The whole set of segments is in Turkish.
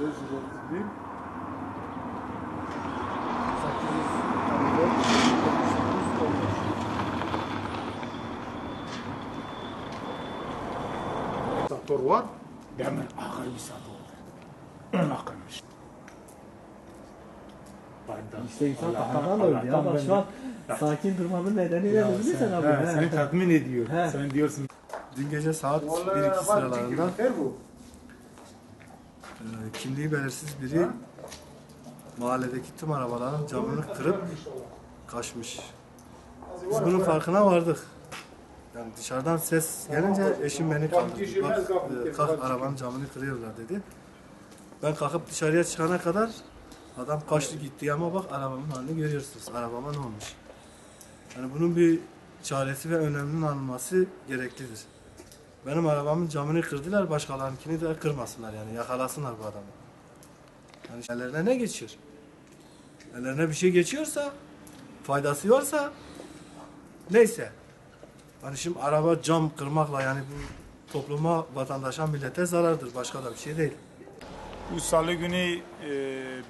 131 Satör var. Demir ağır bir satördir. Ön akılmış. İşte insan kahraman öldü ya. Bak şu an sakin durmamın nedeni ne bilirsen abi. Seni tatmin ediyor. He. Sen diyorsun. Dün gece saat 1-2 sıralarında kimliği belirsiz biri mahalledeki tüm arabaların camını kırıp kaçmış. Biz bunun farkına vardık. Yani dışarıdan ses gelince eşim beni kaldırdı. Bak kalk arabanın camını kırıyorlar dedi. Ben kalkıp dışarıya çıkana kadar adam kaçtı gitti ama bak arabamın halini görüyorsunuz. Arabama ne olmuş? Yani bunun bir çaresi ve önleminin alınması gereklidir. Benim arabamın camını kırdılar, başkalarınkini de kırmasınlar yani yakalasınlar bu adamı. Yani ellerine ne geçiyor? Ellerine bir şey geçiyorsa, faydası varsa neyse. Hani şimdi araba cam kırmakla yani bu topluma, vatandaşa, millete zarardır. Başka da bir şey değil. Bu salı günü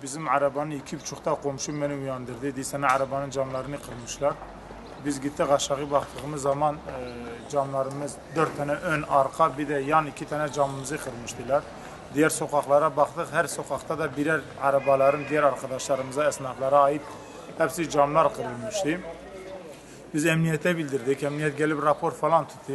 bizim arabanın 2.30'da komşum beni uyandırdı. Dedi sana arabanın camlarını kırmışlar. Biz gittik aşağı baktığımız zaman camlarımız 4 tane ön arka bir de yan 2 tane camımızı kırmıştılar. Diğer sokaklara baktık. Her sokakta da birer arabaların diğer arkadaşlarımıza, esnaflara ait hepsi camlar kırılmıştı. Biz emniyete bildirdik. Emniyet gelip rapor falan tuttu.